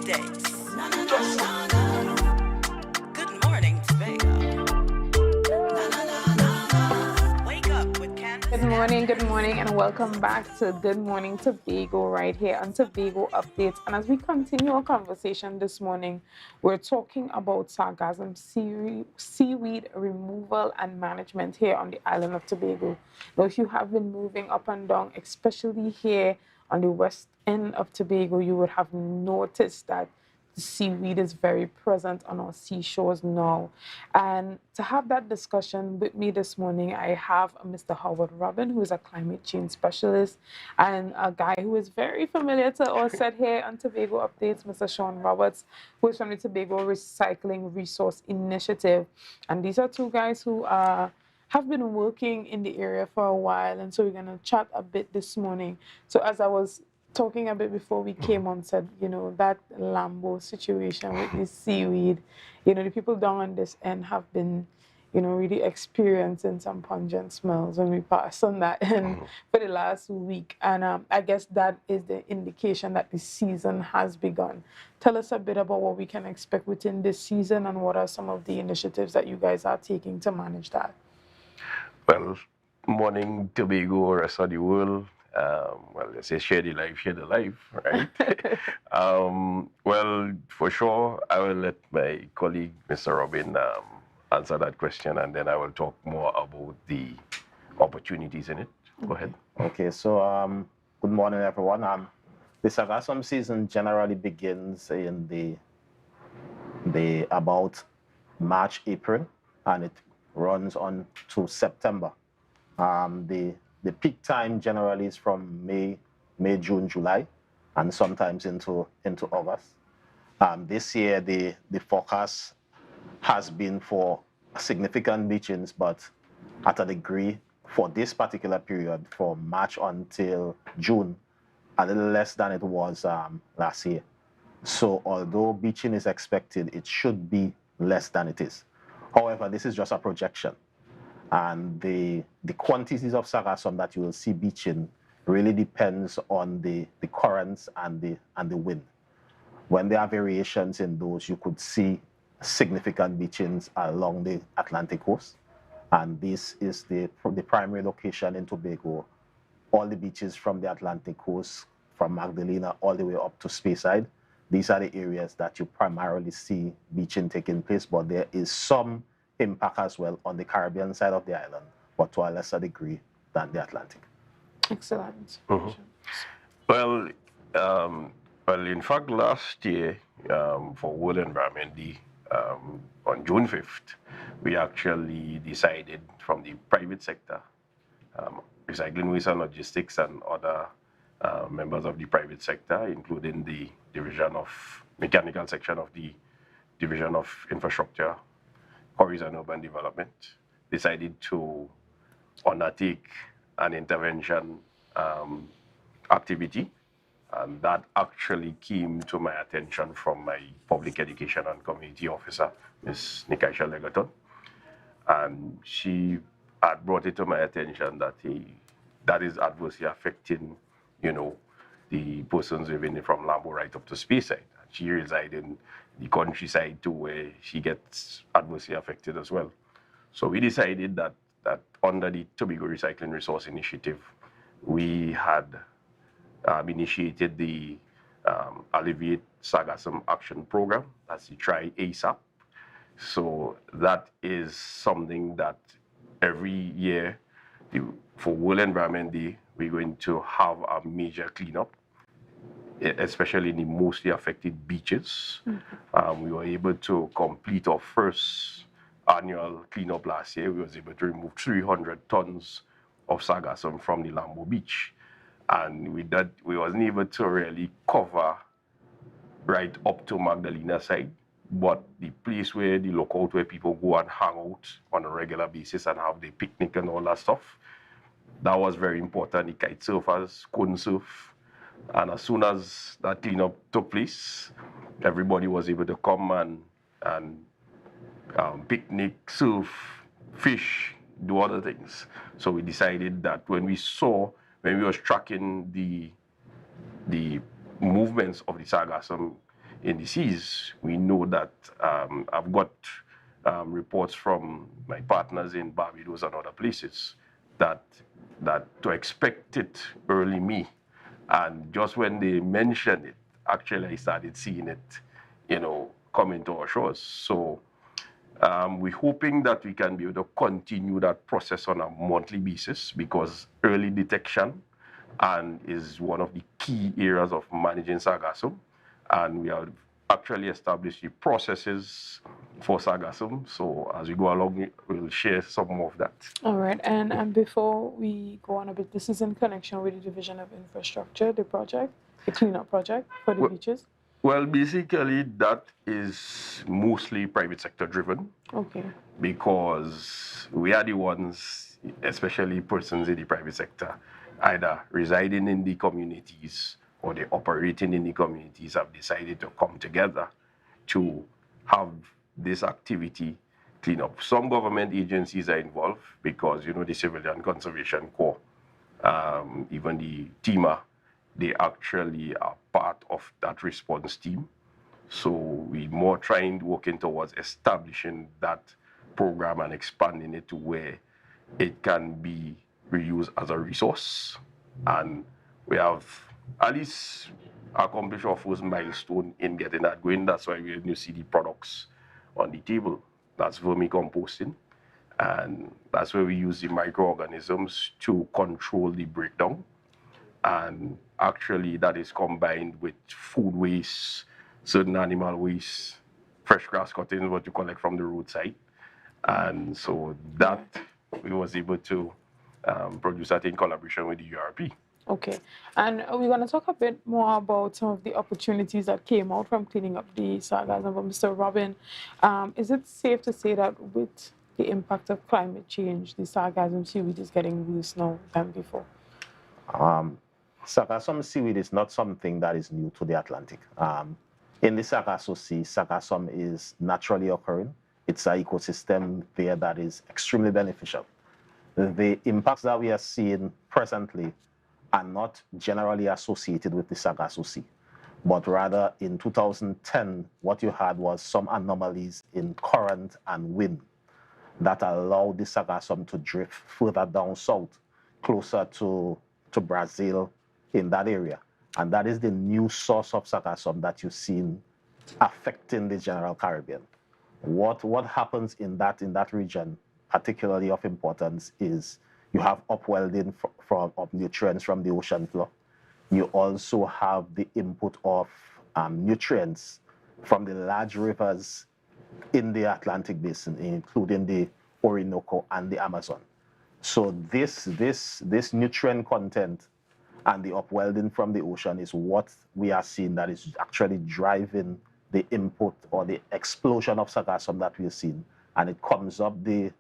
updates. Good morning, Tobago. Wake up with Candace Good morning, and welcome back to Good Morning Tobago right here on Tobago Updates. And as we continue our conversation this morning, we're talking about sargassum seaweed removal and management here on the island of Tobago. Now, if you have been moving up and down, especially here on the west end of Tobago, you would have noticed that the seaweed is very present on our seashores now. And to have that discussion with me this morning, I have Mr. Howard Robin, who is a climate change specialist, and a guy who is very familiar to our set here on Tobago Updates, Mr. Shawn Roberts, who is from the Tobago Recycling Resource Initiative. And these are two guys who have been working in the area for a while, and so we're going to chat a bit this morning. So as I was talking a bit before we came on, said, that Lambo situation with the seaweed, the people down on this end have been, really experiencing some pungent smells when we pass on that end for the last week. And I guess that is the indication that the season has begun. Tell us a bit about what we can expect within this season and what are some of the initiatives that you guys are taking to manage that. Well, morning Tobago, rest of the world. Well, they say share the life, right? Well, for sure, I will let my colleague, Mr. Robin, answer that question, and then I will talk more about the opportunities in it. Go ahead. Okay, so good morning, everyone. The sargassum season generally begins in the about March, April, and it runs on to September. The peak time generally is from May, June, July, and sometimes into August. This year, the forecast has been for significant beachings, but at a degree for this particular period, from March until June, a little less than it was last year. So although beaching is expected, it should be less than it is. However, this is just a projection. And the quantities of sargassum that you will see beaching really depends on the currents and the wind. When there are variations in those, you could see significant beachings along the Atlantic coast. And this is the primary location in Tobago. All the beaches from the Atlantic coast, from Magdalena all the way up to Speyside, these are the areas that you primarily see beaching taking place, but there is some impact as well on the Caribbean side of the island, but to a lesser degree than the Atlantic. Excellent. Well, in fact, last year for World Environment Day, on June 5th, we actually decided from the private sector, recycling, waste and logistics, and other members of the private sector, including the mechanical section of the Division of Infrastructure, Quarries and Urban Development, decided to undertake an intervention activity. And that actually came to my attention from my public education and community officer, Ms. Nikaisha Legaton. And she had brought it to my attention that that is adversely affecting, the persons living from Lambo right up to Speyside. She resides in the countryside too, where she gets adversely affected as well. So we decided that under the Tobago Recycling Resource Initiative, we had initiated the Alleviate Sargassum Action Program. That's the TRY ASAP. So that is something that every year for World Environment Day, we're going to have a major cleanup, especially in the mostly affected beaches. We were able to complete our first annual cleanup last year. We was able to remove 300 tons of sargassum from the Lambo Beach. And with that, we wasn't able to really cover right up to Magdalena side, but the place where the lookout where people go and hang out on a regular basis and have the picnic and all that stuff, that was very important. The kite surfers couldn't surf. And as soon as that cleanup took place, everybody was able to come and picnic, surf, fish, do other things. So we decided that when we was tracking the movements of the sargassum in the seas. We know that I've got reports from my partners in Barbados and other places that to expect it early May, and just when they mentioned it, actually I started seeing it, coming to our shores. So we're hoping that we can be able to continue that process on a monthly basis, because early detection is one of the key areas of managing sargassum, and we have actually established the processes for sargassum. So as we go along, we'll share some more of that. All right, and before we go on a bit, this is in connection with the Division of Infrastructure, the project, the cleanup project for the beaches. Well, basically, that is mostly private sector driven. Okay. Because we are the ones, especially persons in the private sector, either residing in the communities or they operating in the communities, have decided to come together to have this activity clean up. Some government agencies are involved because, the Civilian Conservation Corps, even the TEMA, they actually are part of that response team. So we're more working towards establishing that program and expanding it to where it can be reused as a resource. And we have at least accomplished our first milestone in getting that going. That's why you see the products on the table. That's vermicomposting. And that's where we use the microorganisms to control the breakdown. And actually that is combined with food waste, certain animal waste, fresh grass cuttings, what you collect from the roadside. And so that we was able to produce that in collaboration with the URP. Okay, and we're going to talk a bit more about some of the opportunities that came out from cleaning up the sargassum. But Mr. Robin, is it safe to say that with the impact of climate change, the sargassum seaweed is getting worse now than before? Sargassum seaweed is not something that is new to the Atlantic. In the Sargasso Sea, sargassum is naturally occurring. It's an ecosystem there that is extremely beneficial. The impacts that we are seeing presently are not generally associated with the Sargasso Sea, but rather in 2010, what you had was some anomalies in current and wind that allowed the sargassum to drift further down south, closer to Brazil, in that area. And that is the new source of sargassum that you've seen affecting the general Caribbean. What happens in that region, particularly of importance, is you have upwelling of nutrients from the ocean floor. You also have the input of nutrients from the large rivers in the Atlantic basin, including the Orinoco and the Amazon. So this nutrient content and the upwelling from the ocean is what we are seeing that is actually driving the input or the explosion of sargassum that we're seeing. And it comes up the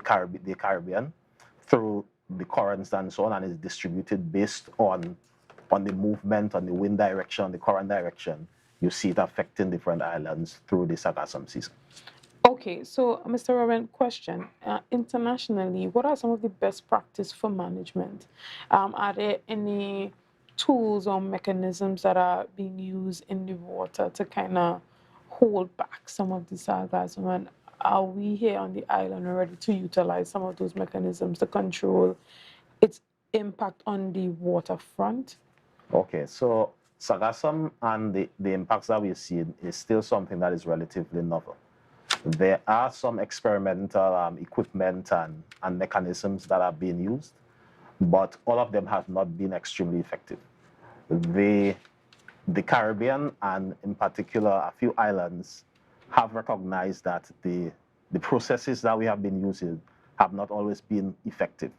Caribbean through the currents and so on, and is distributed based on the movement, on the wind direction, the current direction. You see it affecting different islands through the sargassum season. Okay, so Mr. Robin, question. Internationally, what are some of the best practice for management? Are there any tools or mechanisms that are being used in the water to kind of hold back some of the sargassum? And are we here on the island ready to utilize some of those mechanisms to control its impact on the waterfront? Okay, so sargassum and the impacts that we've seen is still something that is relatively novel. There are some experimental equipment and mechanisms that are being used, but all of them have not been extremely effective. The Caribbean, and in particular a few islands, have recognized that the processes that we have been using have not always been effective.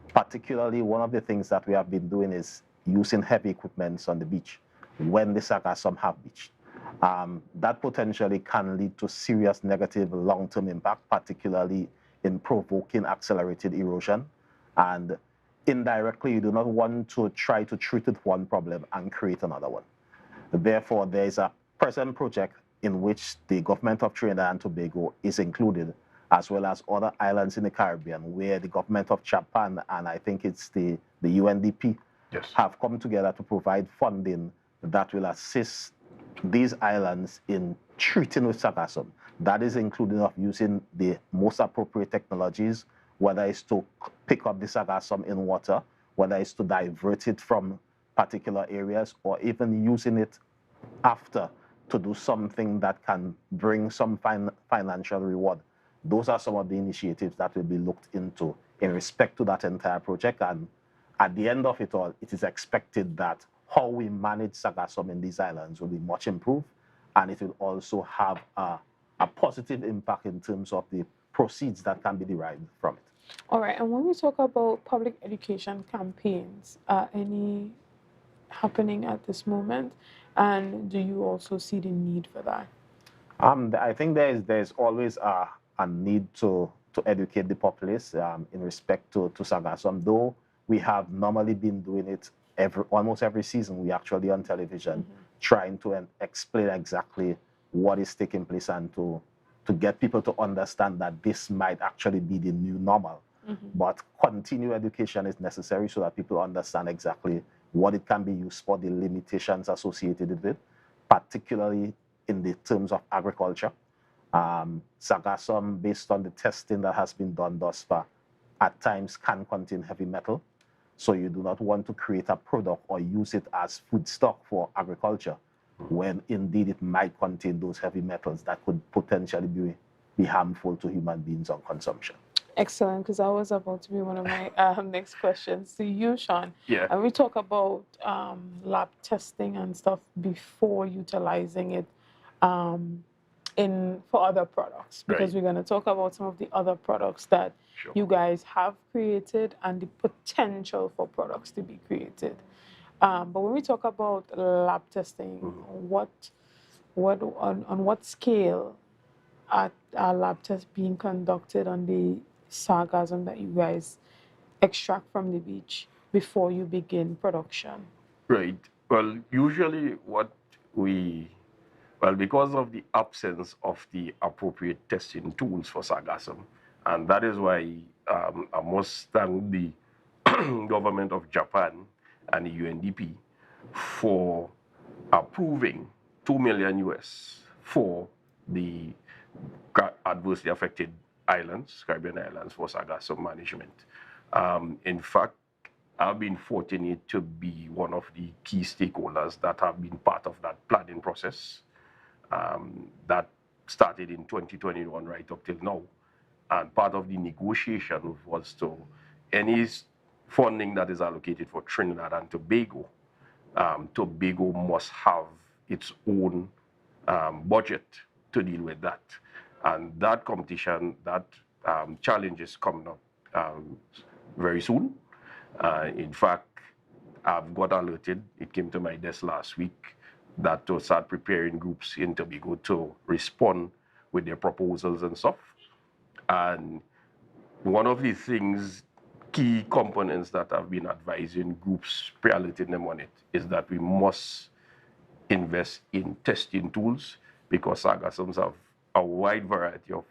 Particularly, one of the things that we have been doing is using heavy equipment on the beach when the sargassum have beached. That potentially can lead to serious negative long-term impact, particularly in provoking accelerated erosion. And indirectly, you do not want to try to treat it one problem and create another one. Therefore, there is a present project in which the government of Trinidad and Tobago is included, as well as other islands in the Caribbean, where the government of Japan and I think it's the UNDP Yes. have come together to provide funding that will assist these islands in treating with sargassum. That is including of using the most appropriate technologies, whether it's to pick up the sargassum in water, whether it's to divert it from particular areas, or even using it after to do something that can bring some financial reward. Those are some of the initiatives that will be looked into in respect to that entire project. And at the end of it all, it is expected that how we manage sargassum in these islands will be much improved, and it will also have a positive impact in terms of the proceeds that can be derived from it. All right, and when we talk about public education campaigns, are any happening at this moment? And do you also see the need for that? I think there's always a need to educate the populace in respect to sargassum, though we have normally been doing it almost every season. We actually on television trying to explain exactly what is taking place and to get people to understand that this might actually be the new normal. But continued education is necessary so that people understand exactly what it can be used for, the limitations associated with it, particularly in the terms of agriculture. Sargassum, based on the testing that has been done thus far, at times can contain heavy metal. So you do not want to create a product or use it as food stock for agriculture, when indeed it might contain those heavy metals that could potentially be harmful to human beings on consumption. Excellent, because that was about to be one of my next questions to you, Shawn. Yeah. And we talk about lab testing and stuff before utilizing it for other products, because Right. we're going to talk about some of the other products that Sure. you guys have created and the potential for products to be created. But when we talk about lab testing, on what scale are lab tests being conducted on the sargassum that you guys extract from the beach before you begin production? Right. Well, usually because of the absence of the appropriate testing tools for sargassum, and that is why I must thank the government of Japan and the UNDP for approving $2 million US for the adversely affected islands, Caribbean islands, for sargassum management. In fact, I've been fortunate to be one of the key stakeholders that have been part of that planning process that started in 2021 right up till now. And part of the negotiation was to any funding that is allocated for Trinidad and Tobago, Tobago must have its own budget to deal with that. And that competition, that challenge is coming up very soon. In fact, I've got alerted, it came to my desk last week, that to start preparing groups in Tobago to respond with their proposals and stuff. And one of the things, key components that I've been advising groups, pre-alerting them on it, is that we must invest in testing tools, because sargassums have a wide variety of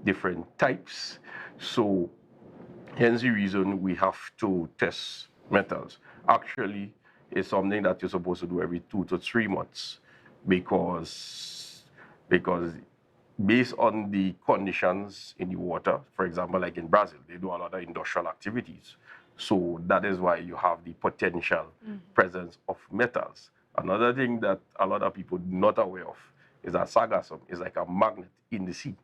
different types. So hence the reason we have to test metals. Actually, it's something that you're supposed to do every 2 to 3 months, because based on the conditions in the water, for example, like in Brazil, they do a lot of industrial activities. So that is why you have the potential presence of metals. Another thing that a lot of people are not aware of is that sargassum is like a magnet in the sea.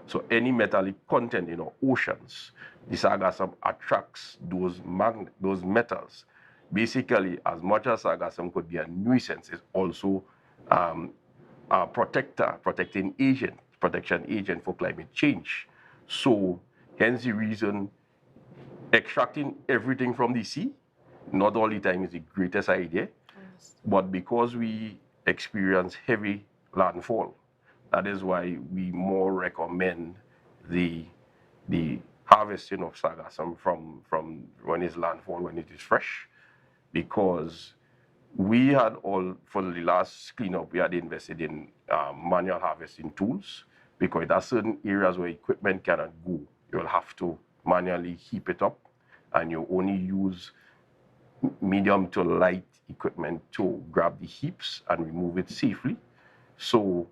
So any metallic content in our oceans, the sargassum attracts those metals. Basically, as much as sargassum could be a nuisance, it's also a protection agent for climate change. So hence the reason extracting everything from the sea, not all the time is the greatest idea, but because we experience heavy landfall, that is why we more recommend the harvesting of sargassum from when it's landfall, when it is fresh, because we had for the last cleanup, we had invested in manual harvesting tools, because there are certain areas where equipment cannot go. You'll have to manually heap it up, and you only use medium to light equipment to grab the heaps and remove it safely. So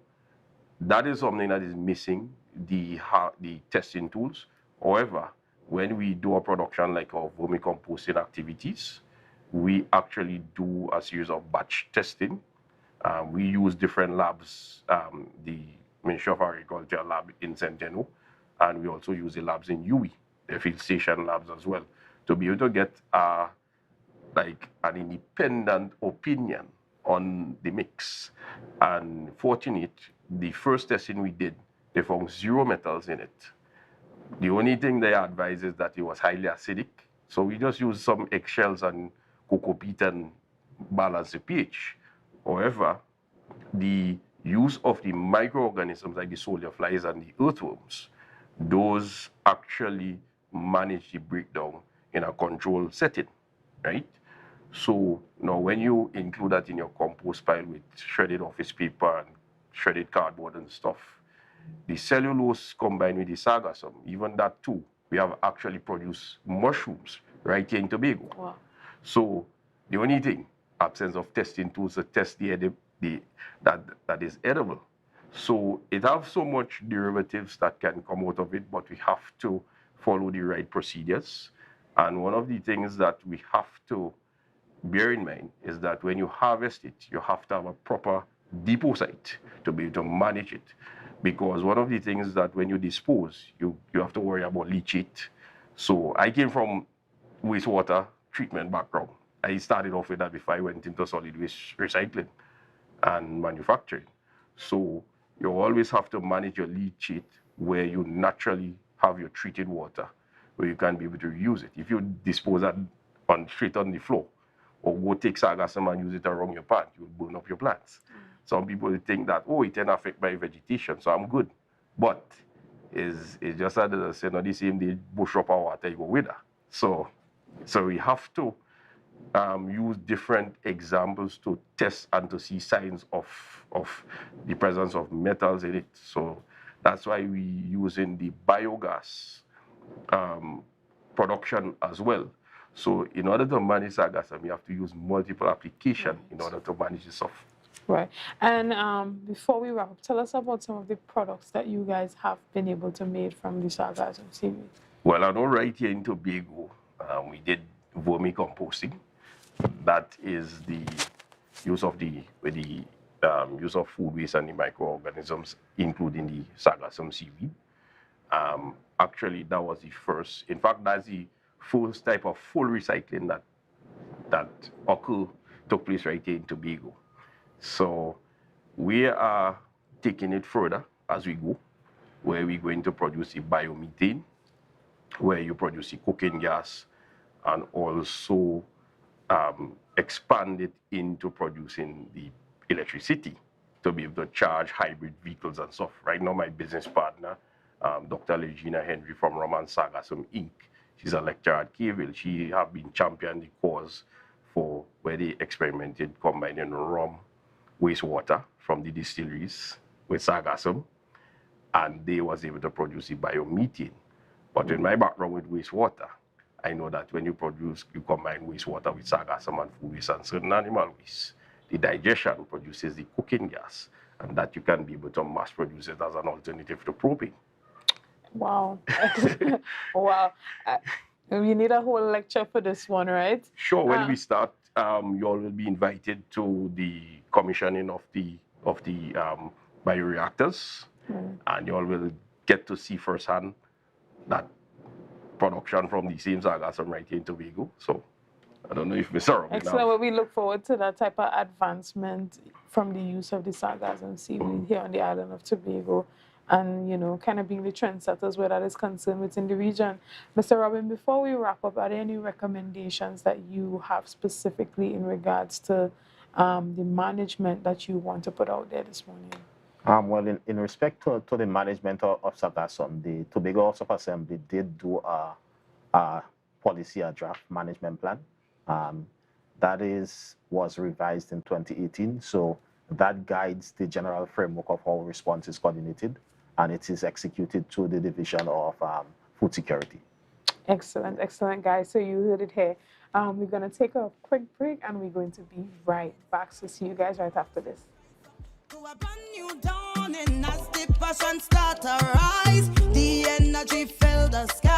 that is something that is missing, the testing tools. However, when we do a production like our vermicomposting activities, we actually do a series of batch testing. We use different labs, the Ministry of Agriculture lab in Centeno, and we also use the labs in UE, the field station labs as well, to be able to get like an independent opinion on the mix. And fortunate, the first testing we did, they found 0 metals in it. The only thing they advise is that it was highly acidic. So we just used some eggshells and cocoa peat and balance the pH. However, the use of the microorganisms like the solar flies and the earthworms, those actually manage the breakdown in a controlled setting, right? So now when you include that in your compost pile with shredded office paper and shredded cardboard and stuff, the cellulose combined with the sargassum, even that too, we have actually produced mushrooms right here in Tobago. Wow. So the only thing, absence of testing tools to test that is edible. So it has so much derivatives that can come out of it, but we have to follow the right procedures. And one of the things that we have to bear in mind is that when you harvest it, you have to have a proper depot site to be able to manage it. Because one of the things that when you dispose, you have to worry about leachate. So I came from wastewater treatment background. I started off with that before I went into solid waste recycling and manufacturing. So you always have to manage your leachate where you naturally have your treated water, where you can be able to use it. If you dispose that straight on the floor, or go take sargassum and use it around your plant, you will burn up your plants. Some people think that, oh, it can affect my vegetation, so I'm good. But it's just as I said, the same day, bush up our water, you go with her. So we have to use different examples to test and to see signs of the presence of metals in it. So that's why we using the biogas production as well. So in order to manage sargassum, you have to use multiple applications in order to manage the stuff. Right. And before we wrap up, tell us about some of the products that you guys have been able to make from the Sargassum Seaweed. Well, I know right here in Tobago, we did vermicomposting. That is the use of use of food waste and the microorganisms, including the Sargassum seaweed. Actually, that was the first. In fact, that's the first type of full recycling that took place right here in Tobago. So we are taking it further as we go, where we're going to produce the biomethane, where you produce the cooking gas, and also expand it into producing the electricity to be able to charge hybrid vehicles and stuff. Right now, my business partner, Dr. Regina Henry from Roman Sargassum Inc., she's a lecturer at Keville. She has been championing the cause for where they experimented combining rum wastewater from the distilleries with sargassum, and they was able to produce the biomethane. But in my background with wastewater, I know that when you combine wastewater with sargassum and food waste and certain animal waste, the digestion produces the cooking gas, and that you can be able to mass produce it as an alternative to propane. Wow. Wow. We need a whole lecture for this one, right? Sure, when we start, you all will be invited to the commissioning of the bioreactors, and you all will get to see firsthand that production from the same sargassum right here in Tobago. So I don't know if Mr. Robin. Excellent. Well, we look forward to that type of advancement from the use of the Sargassum seaweed here on the island of Tobago, and, you know, kind of being the trendsetters where that is concerned within the region. Mr. Robin, before we wrap up, are there any recommendations that you have specifically in regards to the management that you want to put out there this morning? Well, in respect to the management of sargassum, the Tobago House of Assembly did do a policy, a draft management plan. That was revised in 2018. So that guides the general framework of how response is coordinated, and it is executed through the Division of Food Security. Excellent, excellent, guys. So you heard it here. We're going to take a quick break, and we're going to be right back. So see you guys right after this. To a brand new dawning as the passion start around.